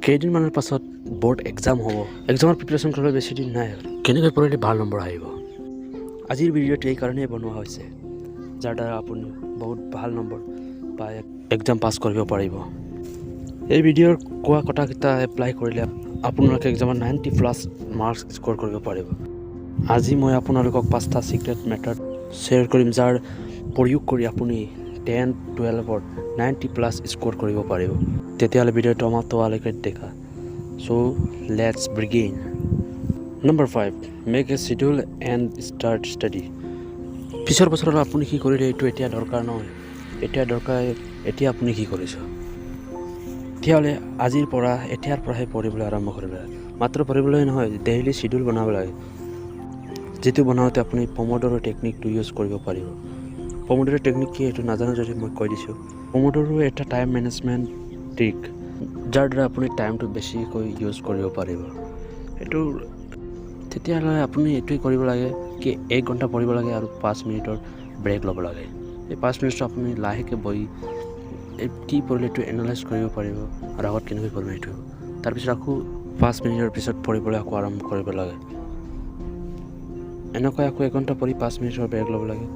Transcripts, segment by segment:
কেইদিনমানৰ পাছত board exam হ'ব। এক্সামৰ প্ৰিপাৰেশ্যন কৰিবলৈ বেছি দিন নাই। কেনেকৈ পঢ়িলে ভাল নম্বৰ আহিব। আজিৰ ভিডিঅ'টো এই কাৰণেই বনোৱা হৈছে যাৰ দ্বাৰা আপুনি বহুত ভাল নম্বৰ পাই এক্সাম পাছ কৰিব পাৰিব। এই ভিডিঅ'ৰ কোৱা কথাকেইটা এপ্লাই কৰিলে আপোনালোকে এক্সামত 90+ মাৰ্কছ স্ক'ৰ কৰিব পাৰিব। আজি মই আপোনালোকক 5টা ছিক্ৰেট মেথড শ্বেয়াৰ কৰিম যাৰ প্ৰয়োগ কৰি আপুনি 10-12ত 90+ স্ক'ৰ কৰিব পাৰিব। তেতিয়াহ'লে ভিডিঅ'টো সমাপ্তলৈকে দেখা। So' let's begin. Number 5, make a schedule and start study. পিছৰ বছৰত আপুনি কি কৰিলে এইটো এতিয়া দৰকাৰ নহয়। এতিয়া আপুনি কি কৰিছে। তেতিয়াহ'লে এতিয়াৰ পৰাহে পঢ়িবলৈ আৰম্ভ কৰিব লাগে। মাত্ৰ পঢ়িবলৈ নহয়, ডেইলি শিডিউল বনাব লাগে। যিটো বনাওঁতে আপুনি পম'ডোৰো টেকনিকটো ইউজ কৰিব পাৰিব। পম'ডোৰো টেকনিক কি এইটো নাজানো যদি মই কৈ দিছোঁ। পম'ডোৰো এটা টাইম মেনেজমেণ্ট ট্ৰিক যাৰ দ্বাৰা আপুনি টাইমটো বেছিকৈ ইউজ কৰিব পাৰিব। তেতিয়াহ'লে আপুনি এইটোৱে কৰিব লাগে কি 1 ঘণ্টা পঢ়িব লাগে আৰু 5 মিনিটৰ ব্ৰেক ল'ব লাগে। এই 5 মিনিটটো আপুনি লাহেকৈ বহি কি পঢ়িলে এইটো এনালাইজ কৰিব পাৰিব আৰু আগত কেনেকৈ পঢ়িব এইটো। তাৰপিছত আকৌ 5 মিনিটৰ পিছত পঢ়িবলৈ আকৌ আৰম্ভ কৰিব লাগে। এনেকৈ আকৌ 1 ঘণ্টা পঢ়ি 5 মিনিটৰ ব্ৰেক ল'ব লাগে।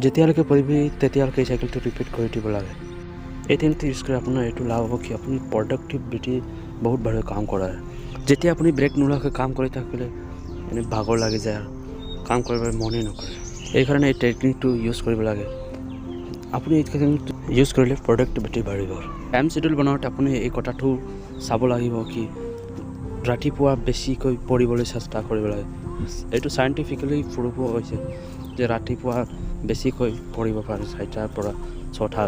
যেতিয়ালৈকে পঢ়িবি তেতিয়ালৈকে এই চাইকেলটো ৰিপিট কৰি দিব লাগে। এই তিনিটা ইউজ কৰি আপোনাৰ এইটো লাভ হ'ব কি আপুনি প্ৰডাক্টিভিটি বহুত ভালকৈ কাম কৰে। যেতিয়া আপুনি ব্ৰেক নোলোৱাকৈ কাম কৰি থাকিলে এনে ভাগৰ লাগি যায় আৰু কাম কৰিবলৈ মনেই নকৰে। এইকাৰণে এই টেকনিকটো ইউজ কৰিব লাগে। আপুনি এই টেকনিকটো ইউজ কৰিলে প্ৰডাক্টিভিটি বাঢ়িব। টাইম শ্বেডিউল বনাওঁতে আপুনি এই কথাটো চাব লাগিব কি ৰাতিপুৱা বেছিকৈ পঢ়িবলৈ চেষ্টা কৰিব লাগে। এইটো চাইণ্টিফিকেলি প্ৰুভ হৈছে যে ৰাতিপুৱা বেছিকৈ পঢ়িব পাৰে 4টাৰ পৰা 6টা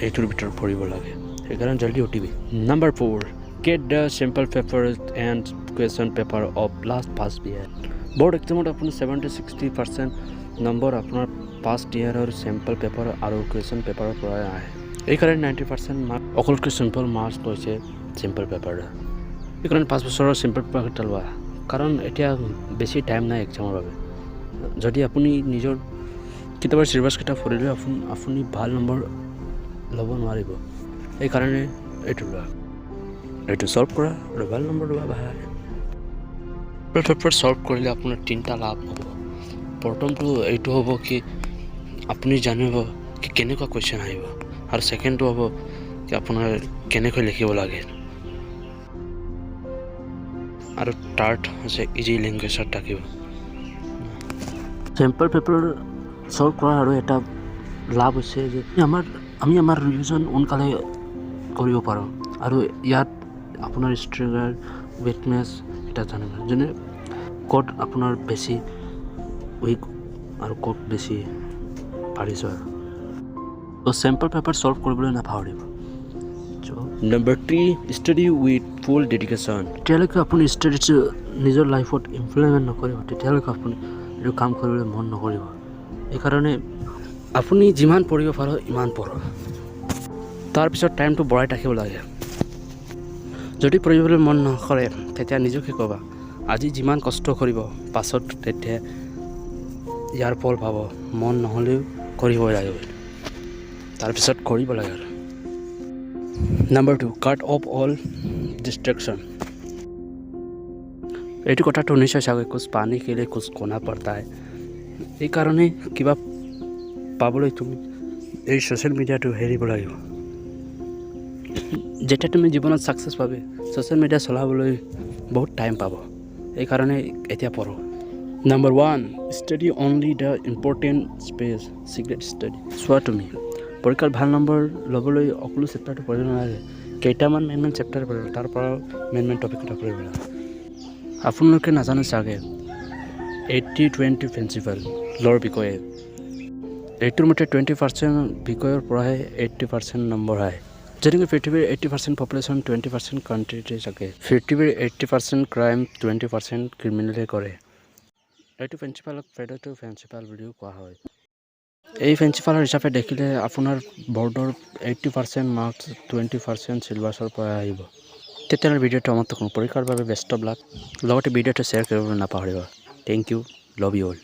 এইটোৰ ভিতৰত পঢ়িব লাগে। সেইকাৰণে জল্দি উঠিবি। Number 4, get the sample paper and question paper of last first year. Board এক্সামত আপুনি 70-60% নম্বৰ আপোনাৰ ফাৰ্ষ্ট ইয়াৰৰ চেম্পল পেপাৰ আৰু কুৱেশ্যন পেপাৰৰ পৰাই আহে। এইকাৰণে 90% মাৰ্ক অকলতকৈ চিম্পল মাৰ্কছ লৈছে চিম্পল পেপাৰ। সেইকাৰণে 5 বছৰৰ চিম্পল পেপাৰকেইটা লোৱা, কাৰণ এতিয়া বেছি টাইম নাই এক্সামৰ বাবে। যদি আপুনি নিজৰ কিতাপৰ চিলেবাছকেইটা পঢ়িলে আপুনি ভাল নম্বৰ ল'ব নোৱাৰিব। সেইকাৰণে এইটো লোৱা, এইটো ছল্ভ কৰা আৰু ভাল নম্বৰ লোৱা ভাল। পেপাৰ ছল্ভ কৰিলে আপোনাৰ 3টা লাভ হ'ব। প্ৰথমটো এইটো হ'ব কি আপুনি জানিব কি কেনেকুৱা কুৱেশ্যন আহিব, আৰু ছেকেণ্ডটো হ'ব কি আপোনাৰ কেনেকৈ লিখিব লাগে, আৰু থাৰ্ড হৈছে ইজি লেংগুৱেজত থাকিব। চেম্পল পেপাৰ ছল্ভ কৰা আৰু এটা লাভ হৈছে যে আমি আমাৰ ৰিভিজন সোনকালে কৰিব পাৰোঁ আৰু ইয়াত আপোনাৰ ষ্ট্ৰেংথ উইকনেছ এটা জানিব, যেনে ক'ত আপোনাৰ বেছি উইক আৰু ক'ত বেছি পাৰিছে। তো চেম্পল পেপাৰ ছল্ভ কৰিবলৈ নাপাহৰিব। Number 3, study with full dedication. যেতিয়ালৈকে আপুনি ষ্টাডিটো নিজৰ লাইফত ইমপ্লিমেণ্ট নকৰিব তেতিয়ালৈকে আপুনি এইটো কাম কৰিবলৈ মন নকৰিব। সেইকাৰণে আপুনি যিমান পঢ়িব পাৰে ইমান পঢ়ক। তাৰপিছত টাইমটো বঢ়াই থাকিব লাগে। যদি পঢ়িবলৈ মন নকৰে তেতিয়া নিজকে ক'বা আজি যিমান কষ্ট কৰিব পাছত তেতিয়া ইয়াৰ ফল পাব। মন নহ'লেও কৰিবই লাগিব, তাৰপিছত কৰিব লাগে আৰু। Number 2, cut off all distraction. এইটো কথাটো নিশ্চয় চাগৈ কুছ পানী খেলে কুছ কোনা পৰতা হে। এইকাৰণে কিবা পাবলৈ তুমি এই ছ'চিয়েল মিডিয়াটো এৰিব লাগিব। যেতিয়া তুমি জীৱনত ছাকচেছ পাবে ছ'চিয়েল মিডিয়া চলাবলৈ বহুত টাইম পাব। এইকাৰণে এতিয়া পঢ়ো। Number 1, study only the important space secret study. চোৱা তুমি পৰীক্ষাত ভাল নম্বৰ ল'বলৈ সকলো চেপ্টাৰটো পঢ়িব নালাগে। কেইটামান মেইন চেপ্টাৰ পঢ়িব, তাৰ পৰা মেইন টপিক এটা পঢ়িব লাগে। আপোনালোকে নাজানে চাগে 80-20 প্ৰিন্সিপালৰ বিষয়ে। এইটোৰ মতে 20% বিষয়ৰ পৰাহে 80% নম্বৰ আহে। যেনেকৈ পৃথিৱীৰ 80% পপুলেশ্যন 20% কাণ্ট্ৰিতে থাকে। পৃথিৱীৰ 80% ক্ৰাইম 20% ক্ৰিমিনেলে কৰে। এইটো প্ৰিন্সিপালক ফেডাৰেল প্ৰিন্সিপাল বুলিও কোৱা হয়। এই প্ৰিন্সিপালৰ হিচাপে দেখিলে আপোনাৰ বৰ্ডৰ 80% মাৰ্কছ 20% চিলেবাছৰ পৰা আহিব। তেতিয়াহ'লে ভিডিঅ'টো সমাপ্ত কৰোঁ। পৰীক্ষাৰ বাবে বেষ্ট অফ লাক। লগতে ভিডিঅ'টো শ্বেয়াৰ কৰিবলৈ নাপাহৰিবা। Thank you, love you all.